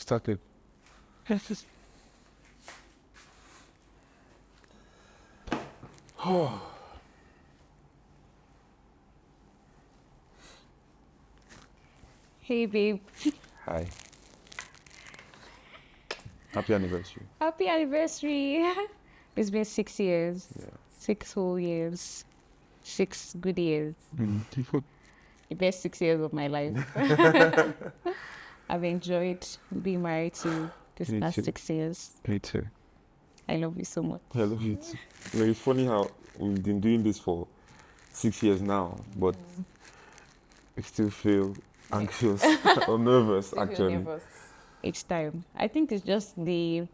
Started. Hey, babe. Hi. Happy anniversary. Happy anniversary. It's been 6 years. Yeah. 6 whole years. 6 good years. Mm. The best 6 years of my life. I've enjoyed being married to this Me past too. 6 years. Me too. I love you so much. I love you too. It's funny how we've been doing this for 6 years now, but we still feel anxious or nervous, actually. Each time. I think it's just the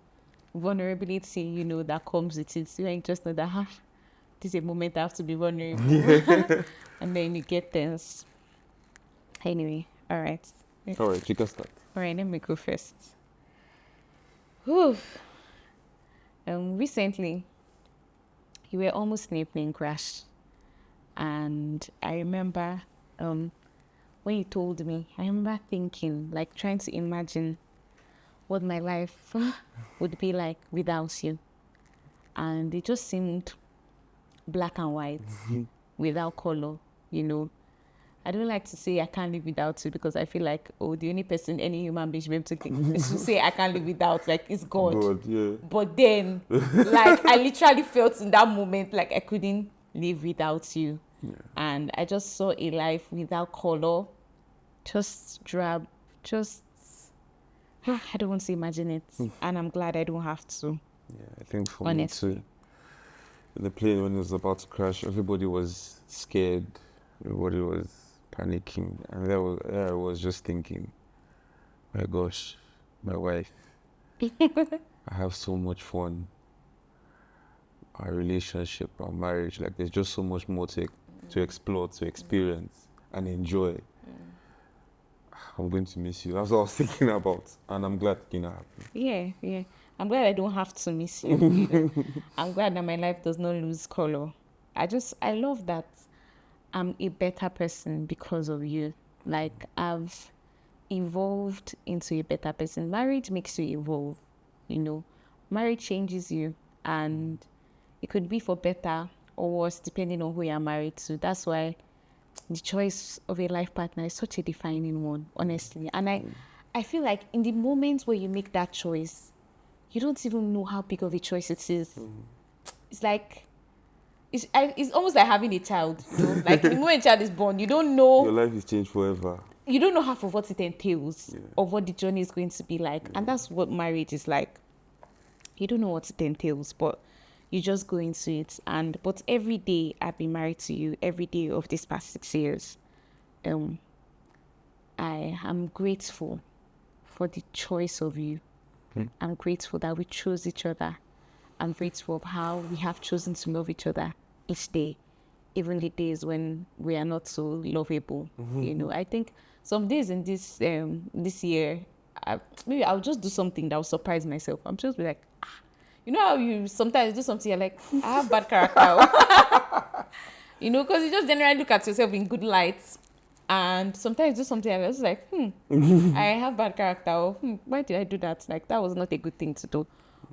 vulnerability, that comes with it. You just know that this is a moment I have to be vulnerable. And then you get tense. Anyway, all right. All right, you can start. All right, let me go first. Whew. Recently, you were almost in a plane crash. And I remember when you told me, I remember thinking, like trying to imagine what my life would be like without you. And it just seemed black and white, without color, I don't like to say I can't live without you because I feel like, the only person any human being should be able to is to say I can't live without, like, it's God. God, yeah. But then, like, I literally felt in that moment like I couldn't live without you. Yeah. And I just saw a life without color, just drab, I don't want to imagine it. And I'm glad I don't have to. Yeah, I think for Honestly. me too. The plane, when it was about to crash, everybody was scared. Everybody was panicking. And there I was just thinking, my gosh, my wife, I have so much fun. Our relationship, our marriage, like there's just so much more to explore, to experience and enjoy. I'm going to miss you. That's what I was thinking about. And I'm glad it happened. Yeah. I'm glad I don't have to miss you. I'm glad that my life does not lose color. I love that I'm a better person because of you. Like, I've evolved into a better person. Marriage makes you evolve, Marriage changes you, and it could be for better or worse depending on who you're married to. That's why the choice of a life partner is such a defining one, honestly. And I feel like in the moments where you make that choice, you don't even know how big of a choice it is. It's like, it's almost like having a child. Like, the moment a child is born, you don't know. Your life is changed forever. You don't know half of what it entails, Yeah. or what the journey is going to be like. Yeah. And that's what marriage is like. You don't know what it entails, but you just go into it. But every day I've been married to you, every day of these past 6 years, I am grateful for the choice of you. I'm grateful that we chose each other. I'm grateful of how we have chosen to love each other each day, even the days when we are not so lovable. I think some days in this year, maybe I'll just do something that will surprise myself. I'm just be like, how you sometimes do something, you're like, I have bad character. Because you just generally look at yourself in good light. And sometimes do something and I was like, I have bad character. Or, why did I do that? Like, that was not a good thing to do.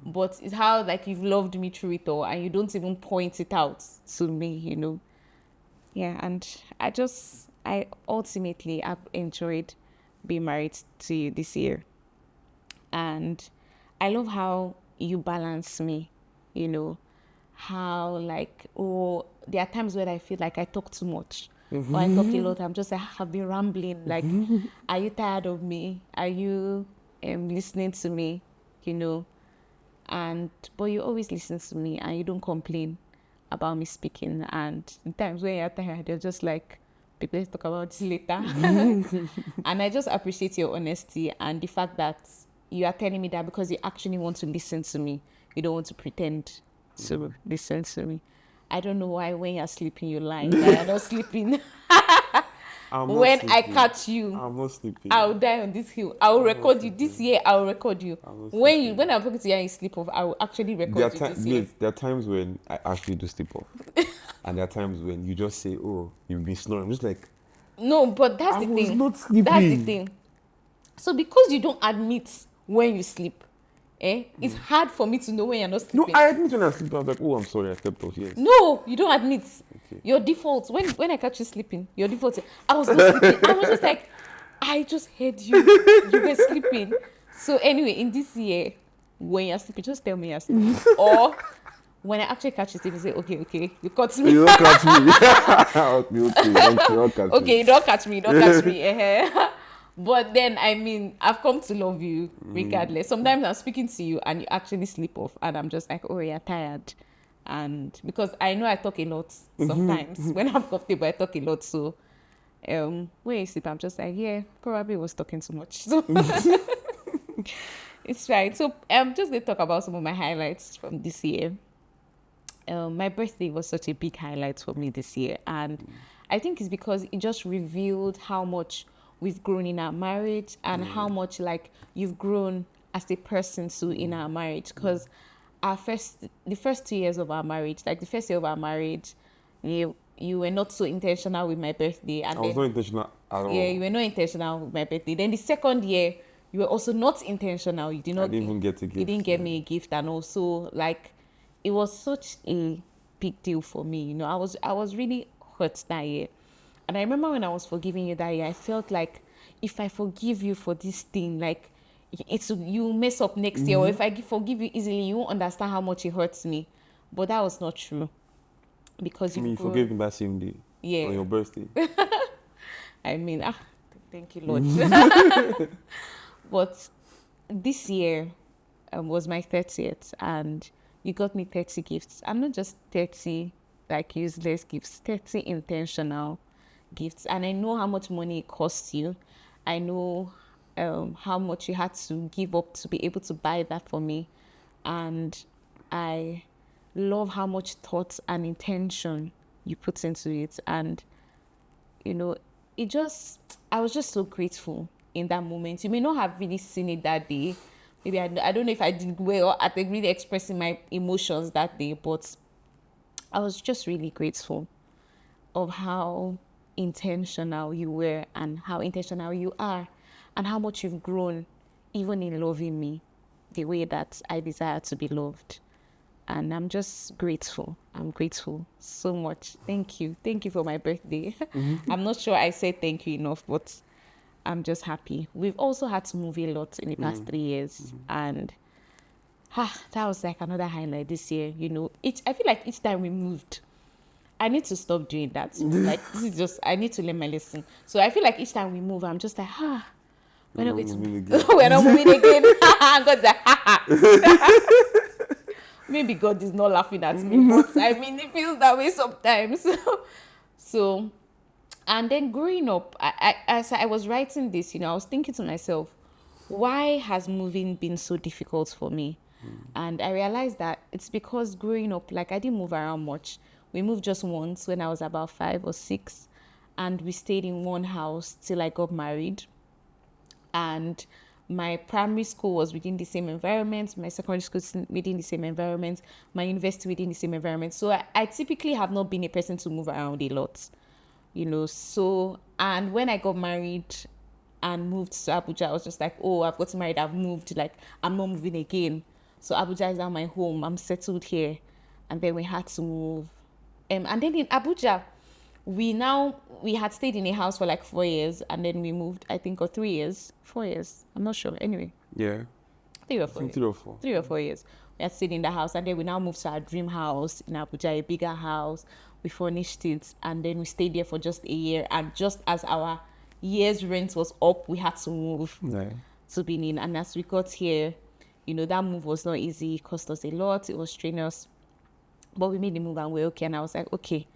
But it's how, like, you've loved me through it all and you don't even point it out to me, Yeah, and I ultimately have enjoyed being married to you this year. And I love how you balance me, how, like, there are times where I feel like I talk too much. Or I talk a lot. I'm just like, I've been rambling. Like, are you tired of me? Are you listening to me? But you always listen to me and you don't complain about me speaking. And the times when you're tired, you're just like, people, let's talk about this later. And I just appreciate your honesty and the fact that you are telling me that because you actually want to listen to me. You don't want to pretend to listen to me. I don't know why when you're sleeping, you lie. You're not sleeping. When I catch you, I'm not sleeping. I'll die on this hill. I'll record you this year. I'll record you. When I'm talking to you and you sleep off, I will actually record you this year. There are times when I actually do sleep off, and there are times when you just say, "Oh, you've been snoring." I'm just like, no, but that's the thing. I was not sleeping. That's the thing. So because you don't admit when you sleep. It's hard for me to know when you're not No, sleeping. I admit when I sleep, I was like, oh, I'm sorry, I slept off. Yes. No, you don't admit. Okay. Your default, when I catch you sleeping, your default, I was not sleeping. I was just like, I just heard you. You were sleeping. So anyway, in this year, when you're sleeping, just tell me you're sleeping. Or when I actually catch you sleeping, say, okay, you caught me. You don't catch me. Okay, don't catch Okay, me. you don't catch me, don't catch me. But then, I mean, I've come to love you regardless. Sometimes I'm speaking to you and you actually sleep off, and I'm just like, oh, you're tired. And because I know I talk a lot sometimes. When I'm comfortable, I talk a lot. So, when you sleep, I'm just like, yeah, probably was talking too much. So, it's fine. So, I'm just going to talk about some of my highlights from this year. My birthday was such a big highlight for me this year, and I think it's because it just revealed how much we've grown in our marriage and how much like you've grown as a person too in our marriage. Because the first 2 years of our marriage, like the first year of our marriage, you were not so intentional with my birthday, and I was then not intentional at all. yeah, you were not intentional with my birthday. Then the second year, you were also not intentional. You did not. I didn't even get a gift. You didn't get me a gift, and also like, it was such a big deal for me. You know, I was really hurt that year, and I remember when I was forgiving you that year, I felt like if I forgive you for this thing, like it's you mess up next year, or if I forgive you easily, you won't understand how much it hurts me. But that was not true, because I mean, you grown. forgave me that same day. Yeah. On your birthday. I mean, thank you, Lord. But this year was my 30th, and you got me 30 gifts. And not just 30 like useless gifts, 30 intentional gifts. And I know how much money it costs you. I know how much you had to give up to be able to buy that for me. And I love how much thought and intention you put into it. And you know, I was just so grateful in that moment. You may not have really seen it that day. Maybe I don't know if I did well at really expressing my emotions that day, but I was just really grateful of how intentional you were and how intentional you are and how much you've grown even in loving me the way that I desire to be loved. And I'm just grateful. I'm grateful so much. Thank you. Thank you for my birthday. I'm not sure I said thank you enough, but I'm just happy. We've also had to move a lot in the past 3 years. And that was like another highlight this year. You know, I feel like each time we moved, I need to stop doing that. Like, this is just, I need to learn my lesson. So I feel like each time we move, I'm just like, we're not moving again. We're not moving again. God's like, maybe God is not laughing at me, but I mean, it feels that way sometimes. So, and then growing up, as I was writing this, you know, I was thinking to myself, why has moving been so difficult for me? And I realized that it's because growing up, like, I didn't move around much. We moved just once when I was about 5 or 6, and we stayed in one house till I got married. And my primary school was within the same environment, my secondary school within the same environment, my university within the same environment. So I typically have not been a person to move around a lot, you know. So, and when I got married and moved to Abuja, I was just like, oh, I've gotten married, I've moved, like, I'm not moving again. So Abuja is now my home, I'm settled here. And then we had to move. And then in Abuja, we had stayed in a house for like 4 years, and then we moved, I think, or 3 years, 4 years, I'm not sure, anyway. Yeah. 3 or 4 years. 3 or 4. 3 or 4 years. We had stayed in the house, and then we now moved to our dream house in Abuja, a bigger house. We furnished it, and then we stayed there for just a year. And just as our year's rent was up, we had to move to Benin. And as we got here, you know, that move was not easy. It cost us a lot. It was strenuous. But we made the move and we're okay. And I was like, okay,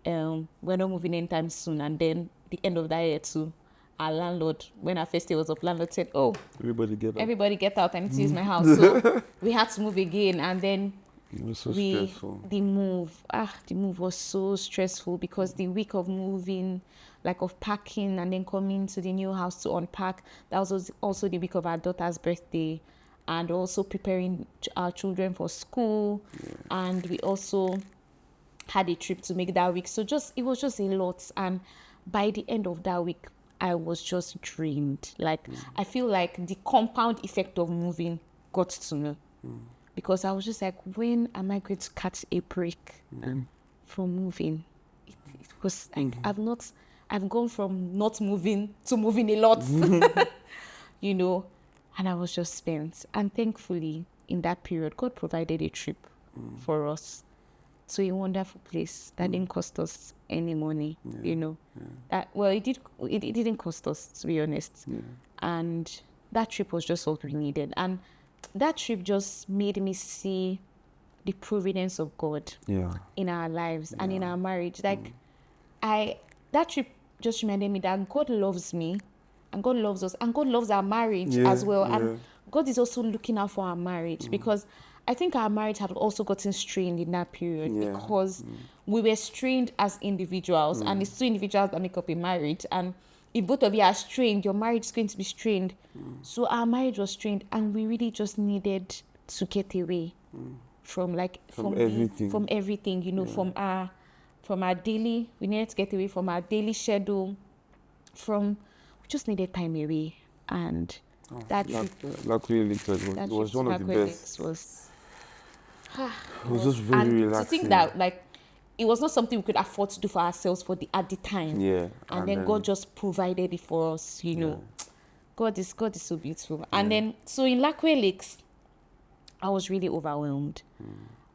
we're not moving anytime soon. And then the end of that year too, our landlord, when our first year was up, landlord said, oh, everybody get out. I need to use my house. So we had to move again. And then it was so stressful. The move was so stressful, because the week of moving, like of packing and then coming to the new house to unpack, that was also the week of our daughter's birthday, and also preparing our children for school. Yeah. And we also had a trip to make that week. So it was just a lot. And by the end of that week, I was just drained. Like, I feel like the compound effect of moving got to me. Because I was just like, when am I going to catch a break from moving? It was like, I've gone from not moving to moving a lot, you know, and I was just spent. And thankfully, in that period, God provided a trip for us to a wonderful place that didn't cost us any money, you know. That, well, it didn't cost us, to be honest. And that trip was just what we needed. And that trip just made me see the providence of God in our lives and in our marriage. Like, that trip just reminded me that God loves me and God loves us and God loves our marriage as well. And God is also looking out for our marriage, because I think our marriage had also gotten strained in that period because we were strained as individuals, and it's two individuals that make up a marriage. And if both of you are strained, your marriage is going to be strained. So our marriage was strained, and we really just needed to get away from everything, you know, from our daily. We needed to get away from our daily schedule. We just needed time away, and luckily it was one of the best. It was just very and relaxing. to think that, like, it was not something we could afford to do for ourselves at the time. And then God just provided it for us, you know. God is so beautiful. And then, so in Lakwe Lakes, I was really overwhelmed.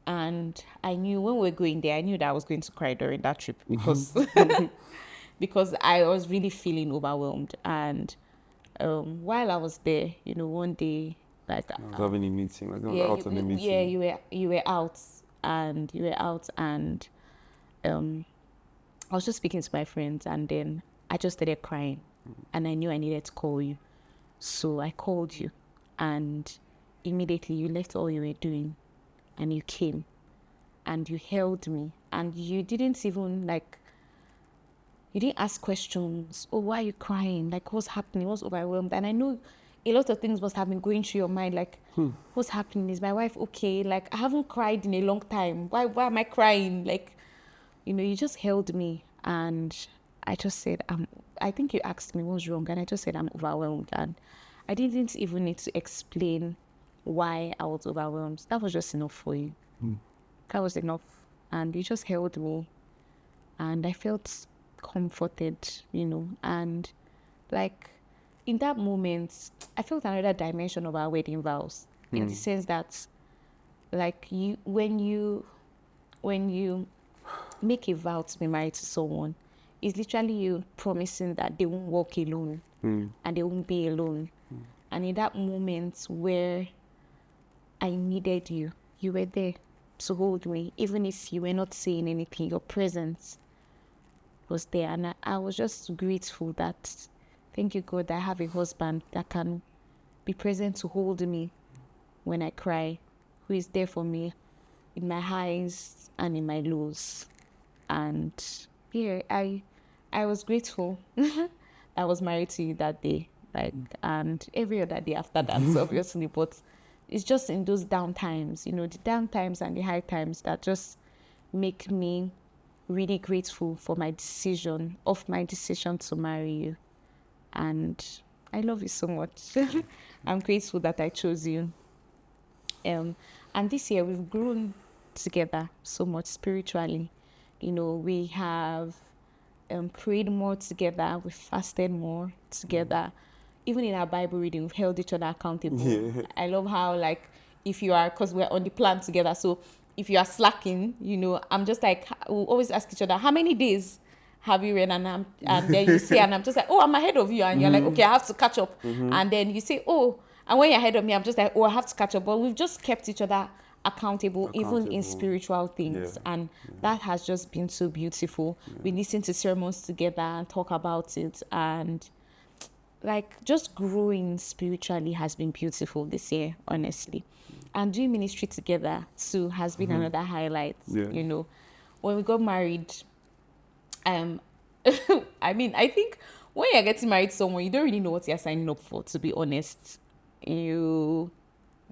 And I knew when we were going there, I knew that I was going to cry during that trip because because I was really feeling overwhelmed. And while I was there, you know, one day, like, I was having a meeting, like, I was out on a meeting. Yeah, you were out, and I was just speaking to my friends, and then I just started crying, and I knew I needed to call you, so I called you, and immediately you left all you were doing, and you came, and you held me, and you didn't even you didn't ask questions. Oh, why are you crying? Like, what's happening? What's overwhelmed? And I know a lot of things must have been going through your mind. Like, what's happening? Is my wife okay? Like, I haven't cried in a long time. Why am I crying? Like, you know, you just held me, and I just said, I think you asked me what's wrong, and I just said I'm overwhelmed. And I didn't even need to explain why I was overwhelmed. That was just enough for you. That was enough. And you just held me, and I felt comforted, you know. And like, in that moment, I felt another dimension of our wedding vows, in the sense that, like, when you make a vow to be married to someone, it's literally you promising that they won't walk alone and they won't be alone. And in that moment where I needed you, you were there to hold me, even if you were not saying anything. Your presence was there, and I was just grateful that, thank you, God, that I have a husband that can be present to hold me when I cry, who is there for me in my highs and in my lows. And yeah, I was grateful I was married to you that day, like, and every other day after that, obviously. But it's just in those down times, you know, the down times and the high times, that just make me really grateful for my decision to marry you. And I love you so much. I'm grateful that I chose you. And this year we've grown together so much spiritually. You know, we have prayed more together, we fasted more together. Even in our Bible reading, we've held each other accountable. I love how, like, if you are, because we're on the plan together, so if you are slacking, you know, I'm just like, we'll always ask each other, how many days have you read? And then you say, and I'm just like, oh, I'm ahead of you. And you're like, okay, I have to catch up. And then you say, oh, and when you're ahead of me, I'm just like, oh, I have to catch up. But we've just kept each other accountable, even in spiritual things. And that has just been so beautiful. We listen to sermons together and talk about it. And like, just growing spiritually has been beautiful this year, honestly. And doing ministry together too has been another highlight. You know, when we got married, I mean, I think when you're getting married to someone, you don't really know what you're signing up for, to be honest. You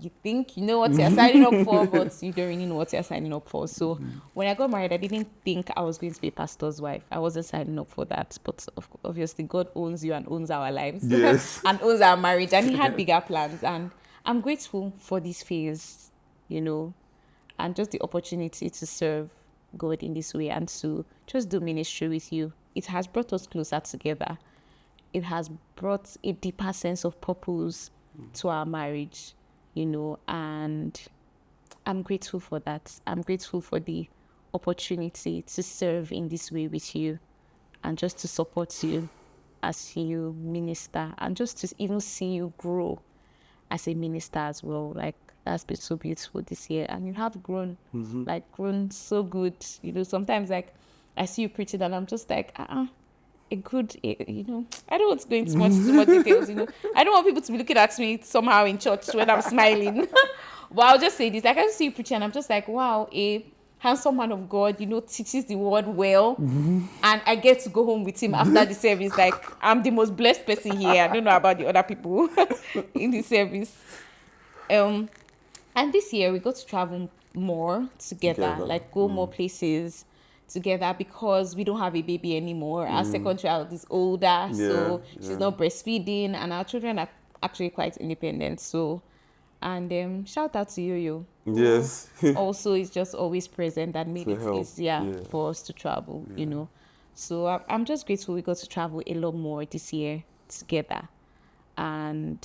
you think you know what you're signing up for, but you don't really know what you're signing up for. So when I got married, I didn't think I was going to be a pastor's wife. I wasn't signing up for that. But obviously, God owns you and owns our lives Yes. and owns our marriage. And He had bigger plans. And I'm grateful for this phase, and just the opportunity to serve God in this way and to just do ministry with you. It has brought us closer together. It has brought a deeper sense of purpose to our marriage, and I'm grateful for that. I'm grateful for the opportunity to serve in this way with you and just to support you as you minister and just to even see you grow as a minister as well. Like, that's been so beautiful this year. And you have grown, grown so good. Sometimes, like, I see you preaching and I'm just like, a good, I don't want to go into too much details, I don't want people to be looking at me somehow in church when I'm smiling. But I'll just say this, like, I see you preaching and I'm just like, wow, a handsome man of God, teaches the word well. And I get to go home with him after the service. Like, I'm the most blessed person here. I don't know about the other people in the service. And this year we got to travel more together. Like, go more places together because we don't have a baby anymore. Our second child is older, so she's not breastfeeding, and our children are actually quite independent. So, and shout out to Yo-Yo. Yes. Also, is just always present and made To it help, easier for us to travel. So I'm just grateful we got to travel a lot more this year together. And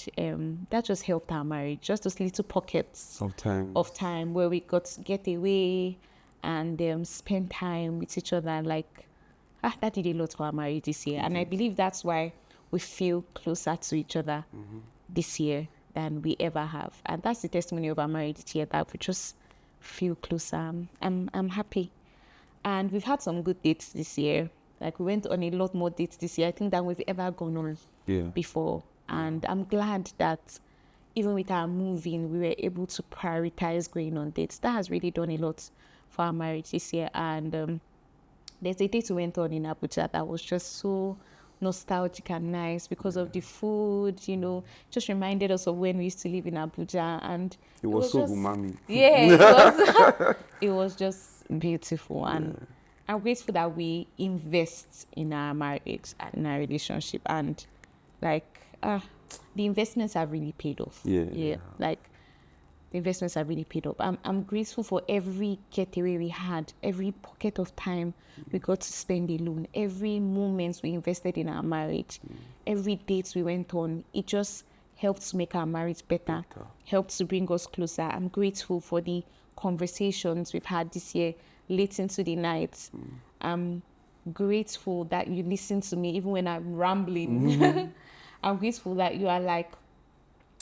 that just helped our marriage. Just those little pockets of time where we got to get away and spend time with each other. Like, that did a lot for our marriage this year. And I believe that's why we feel closer to each other this year than we ever have. And that's the testimony of our marriage this year, that we just feel closer. I'm happy. And we've had some good dates this year. Like, we went on a lot more dates this year, I think, than we've ever gone on before. And I'm glad that even with our moving, we were able to prioritize going on dates. That has really done a lot for our marriage this year. And there's a date we went on in Abuja that was just so nostalgic and nice because of the food, just reminded us of when we used to live in Abuja. And it was so umami. Yeah, it was just beautiful. And I'm grateful that we invest in our marriage and in our relationship. And like, the investments have really paid off. Like, the investments have really paid off. I'm grateful for every getaway we had, every pocket of time we got to spend alone, every moment we invested in our marriage, every date we went on. It just helped to make our marriage better, helped to bring us closer. I'm grateful for the conversations we've had this year, late into the night. I'm grateful that you listen to me even when I'm rambling. I'm grateful that you are like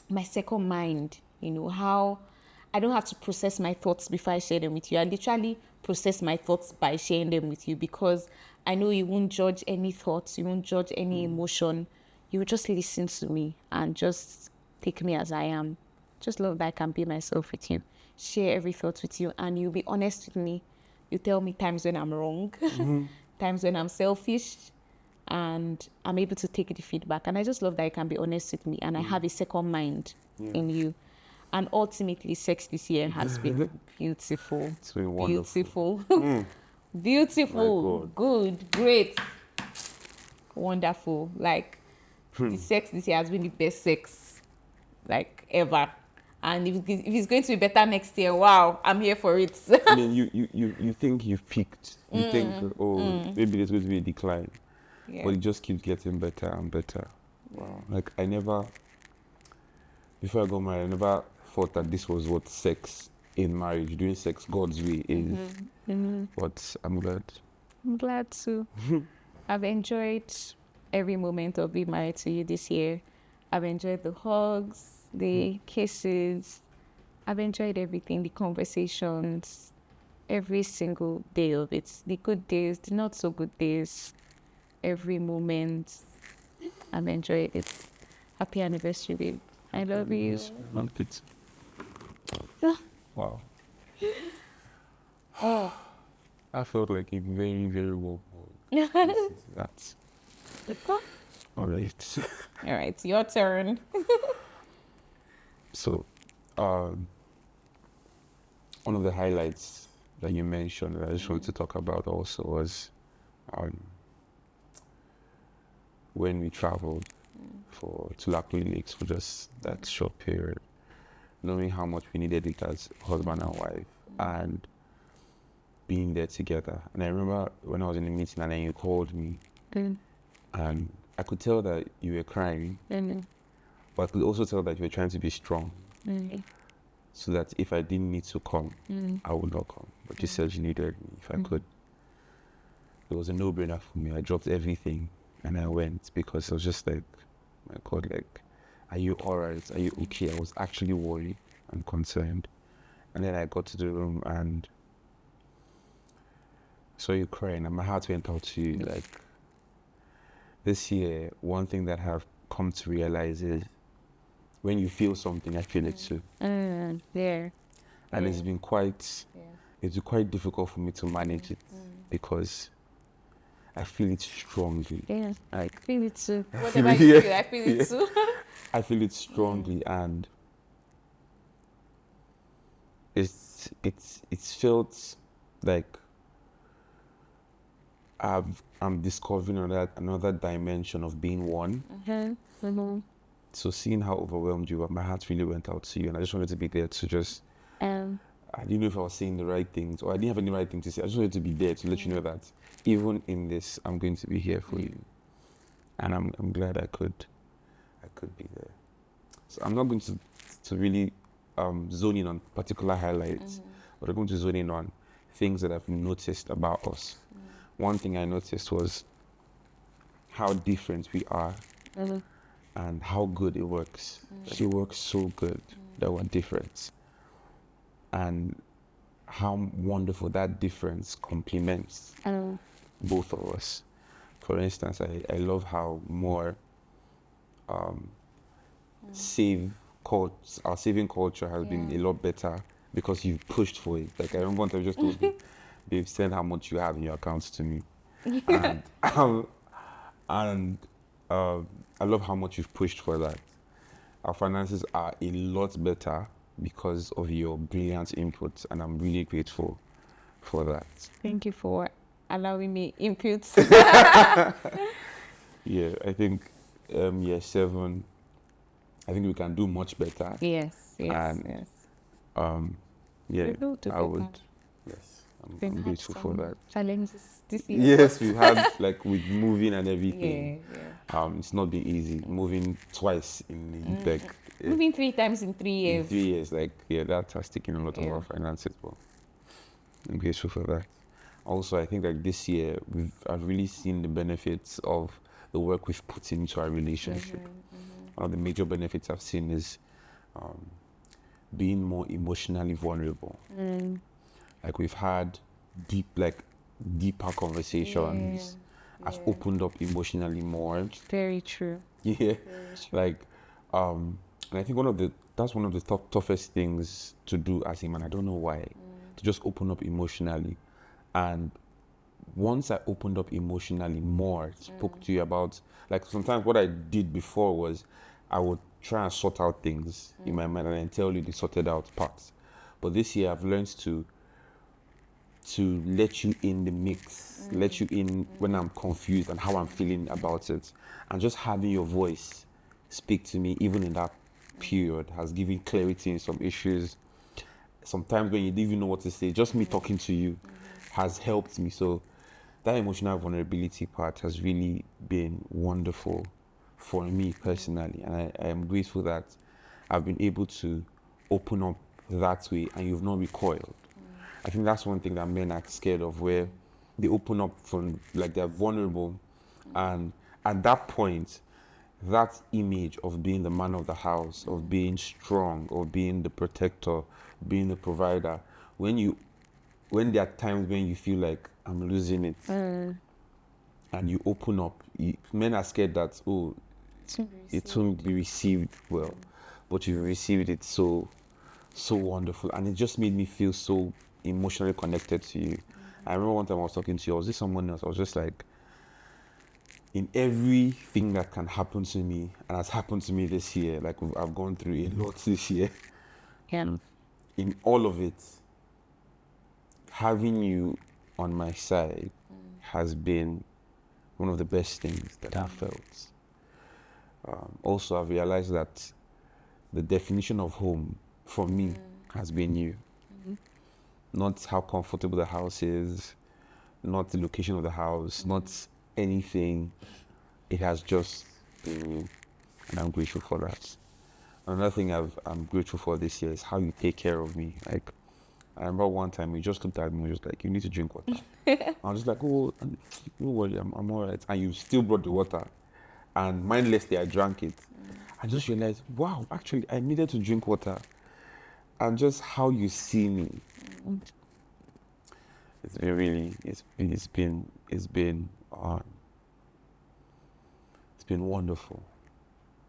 my second mind. How I don't have to process my thoughts before I share them with you. I literally process my thoughts by sharing them with you because I know you won't judge any thoughts, you won't judge any emotion. You will just listen to me and just take me as I am. Just love that I can be myself with you, share every thought with you, and you'll be honest with me. You tell me times when I'm wrong, times when I'm selfish, and I'm able to take the feedback. And I just love that I can be honest with me and I have a second mind in you. And ultimately, sex this year has been beautiful. It's been wonderful. Beautiful. Beautiful. Good. Great. Wonderful. Like, the sex this year has been the best sex, like, ever. And if it's going to be better next year, wow, I'm here for it. I mean, you think you've peaked. You think, maybe there's going to be a decline. But it just keeps getting better and better. Wow. Like, before I got married, I never thought that this was what sex in marriage, doing sex God's way is. But I'm glad. I'm glad too. I've enjoyed every moment of being married to you this year. I've enjoyed the hugs, the kisses. I've enjoyed everything, the conversations, every single day of it. The good days, the not so good days, every moment. I've enjoyed it. Happy anniversary, babe. I love you. Love it. Wow. I felt like a very, very warm hug. That's all right. All right, your turn. So, Um, one of the highlights that you mentioned that I just wanted to talk about also was um, when we traveled to Lapoli Lakes for just that short period, knowing how much we needed it as husband and wife, and being there together. And I remember when I was in the meeting and then you called me, and I could tell that you were crying, but I could also tell that you were trying to be strong, so that if I didn't need to come, I would not come. But you said you needed me if I could. It was a no-brainer for me. I dropped everything and I went because I was just like, my God, like, are you all right? Are you okay? I was actually worried and concerned. And then I got to the room and saw you crying, and my heart went out to you. Like, this year, one thing that I've come to realize is when you feel something, I feel it too. There. And it's been quite difficult for me to manage it because I feel it strongly. Yeah. I feel it too. I Whatever feel you it, feel, I feel it too. I feel it strongly, and it's felt like I'm discovering another dimension of being one. So seeing how overwhelmed you were, my heart really went out to you, and I just wanted to be there to just. I didn't know if I was saying the right things, or I didn't have any right thing to say. I just wanted to be there to let you know that even in this, I'm going to be here for you, and I'm glad I could be there. So I'm not going to really zone in on particular highlights, but I'm going to zone in on things that I've noticed about us. One thing I noticed was how different we are and how good it works. She works so good that we're different. And how wonderful that difference complements both of us. For instance, I love how more our saving culture has been a lot better because you've pushed for it. Like I remember one time you just told me, babe, send how much you have in your accounts to me. And I love how much you've pushed for that. Our finances are a lot better because of your brilliant input, and I'm really grateful for that. Thank you for allowing me inputs. Yeah, I think year 7, I think we can do much better. Yes. Yeah, We will do I better. would. Yes, I'm grateful for that. Challenges this year. Yes, we've had like with moving and everything. Yeah. It's not been easy. Moving twice in like Moving 3 times in 3 in years. 3 years, like that has taken a lot of Yeah. our finances, but I'm grateful for that. Also, I think like this year I've really seen the benefits of the work we've put into our relationship. One of the major benefits I've seen is being more emotionally vulnerable. Like we've had deeper conversations. I've opened up emotionally more. Very true. Yeah. Very true. Like and I think that's one of the toughest things to do as a man. I don't know why. To just open up emotionally. And once I opened up emotionally more, spoke to you about, like sometimes what I did before was I would try and sort out things in my mind and then tell you the sorted out parts. But this year I've learned to let you in the mix, let you in when I'm confused and how I'm feeling about it. And just having your voice speak to me, even in that period, has given clarity in some issues. Sometimes when you didn't even know what to say, just me talking to you has helped me. So that emotional vulnerability part has really been wonderful for me personally. And I am grateful that I've been able to open up that way and you've not recoiled. I think that's one thing that men are scared of, where they open up from, like, they're vulnerable, and at that point, that image of being the man of the house, of being strong, of being the protector, being the provider, when there are times when you feel like I'm losing it, and you open up, men are scared that, oh, it won't be received well, but you received it so wonderful, and it just made me feel so emotionally connected to you. I remember one time I was talking to you, I was with someone else, I was just like, in everything that can happen to me and has happened to me this year, like I've gone through a lot this year, Yeah. In all of it, having you on my side has been one of the best things that I've felt. Also, I've realized that the definition of home for me has been you. Not how comfortable the house is, not the location of the house, not anything. It has just been you, and I'm grateful for that. Another thing I'm grateful for this year is how you take care of me. Like, I remember one time you just looked at me and just like, you need to drink water. I was just like, oh, no worry, I'm all right. And you still brought the water. And mindlessly, I drank it. I just realized, wow, actually, I needed to drink water. And just how you see me, it's been really, it's been wonderful.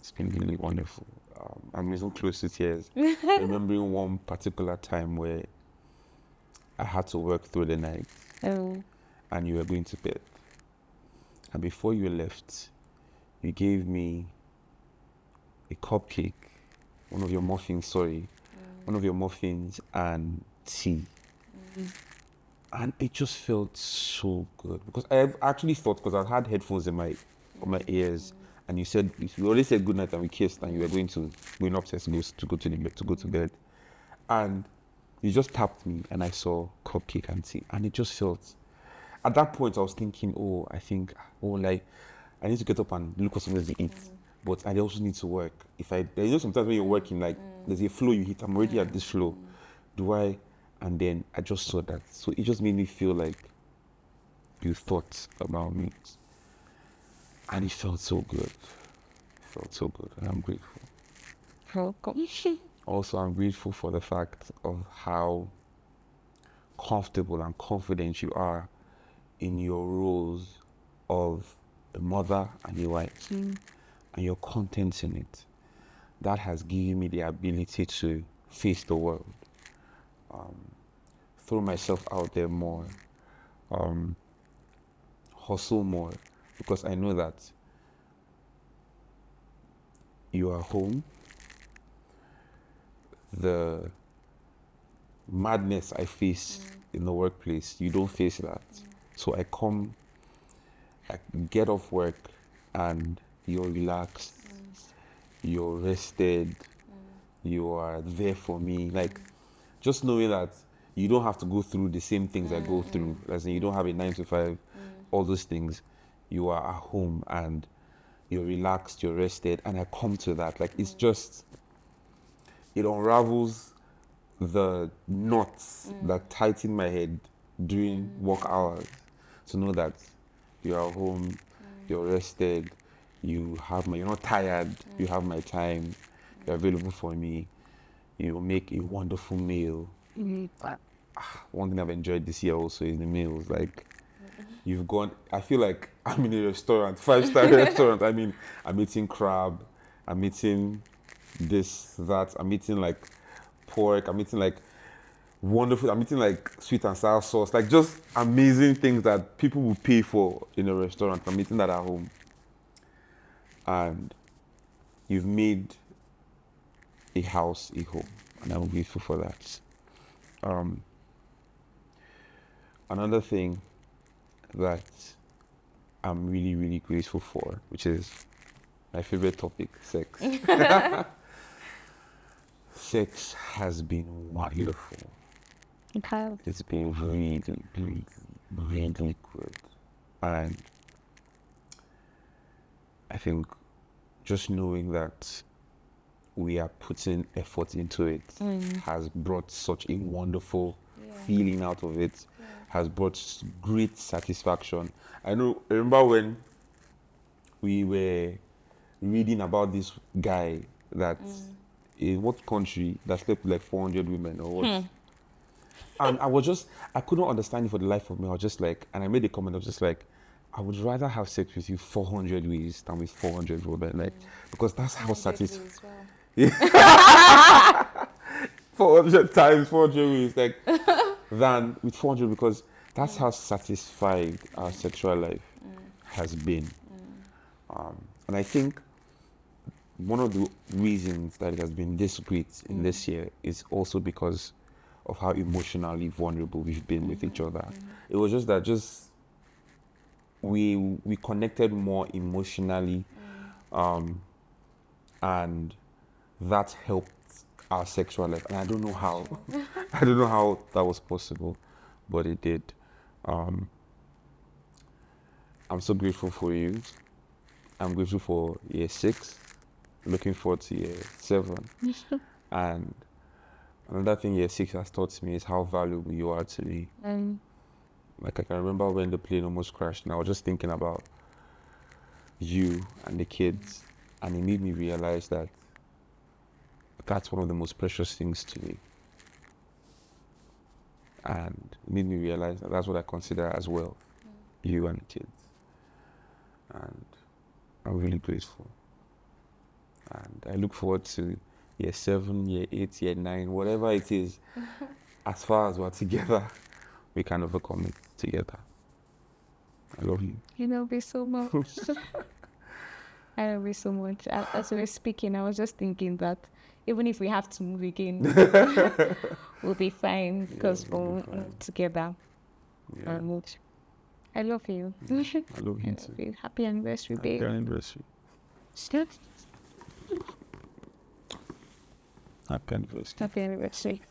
It's been really wonderful. I'm even close to tears. Remembering one particular time where I had to work through the night Oh. and you were going to bed. And before you left, you gave me a cupcake, one of your muffins, one of your muffins and tea. And it just felt so good because I actually thought, because I had headphones in on my ears, and you said, we already said good night and we kissed, and you were going upstairs to go to bed, and you just tapped me and I saw cupcake and tea, and it just felt. At that point, I was thinking, like, I need to get up and look for something to eat, but I also need to work. Sometimes when you're working, like, there's a flow you hit. I'm already at this flow. Do I? And then I just saw that. So it just made me feel like you thought about me. And it felt so good. It felt so good. And I'm grateful. Welcome. Also, I'm grateful for the fact of how comfortable and confident you are in your roles of a mother and a wife, and your content in it. That has given me the ability to face the world, throw myself out there more, hustle more, because I know that you are home. The madness I face in the workplace, you don't face that. So I get off work and you're relaxed, you're rested, you are there for me. Like, just knowing that you don't have to go through the same things I go through. As in, you don't have a 9 to 5, all those things. You are at home and you're relaxed, you're rested, and I come to that. Like, it's just, it unravels the knots that tighten my head during work hours. To know that you're at home, you're rested, you're not tired, you have my time, you're available for me, you make a wonderful meal. One thing I've enjoyed this year also is the meals. Like, I feel like I'm in a restaurant, 5-star restaurant. I mean, I'm eating crab, I'm eating this, that, I'm eating like pork, I'm eating like wonderful, I'm eating like sweet and sour sauce, like just amazing things that people will pay for in a restaurant. I'm eating that at home. And you've made a house a home, and I'm grateful for that. Another thing that I'm really, really grateful for, which is my favorite topic, sex. Sex has been wonderful. Okay. It's been really, really, really good. And I think just knowing that we are putting effort into it has brought such a wonderful feeling out of it, has brought great satisfaction. I remember when we were reading about this guy that in what country that slept with like 400 women or what? And I couldn't understand it for the life of me. I was just like, and I made a comment, I was just like, I would rather have sex with you 400 ways than with 400 women. Like, because that's how satisfying. Well. 400 times, 400 ways, like, than with 400, because that's how satisfied our sexual life has been. And I think one of the reasons that it has been this great in this year is also because of how emotionally vulnerable we've been with each other. It was just that we connected more emotionally, and that helped our sexual life. And I don't know how. I don't know how that was possible, but it did. I'm so grateful for you. I'm grateful for year 6. Looking forward to year 7. And another thing year 6 has taught me is how valuable you are to me. Like I can remember when the plane almost crashed, and I was just thinking about you and the kids, and it made me realize that that's one of the most precious things to me. And it made me realize that that's what I consider as well, you and the kids. And I'm really grateful. And I look forward to year 7, year 8, year 9, whatever it is. As far as we're together, we can overcome it together. I love you. You love me so much. I love you so much. As we were speaking, I was just thinking that even if we have to move again, we'll be fine because we'll move together. Yeah. I love you. I love you I love too. you. Happy anniversary, babe. Happy anniversary. Happy anniversary. Happy anniversary.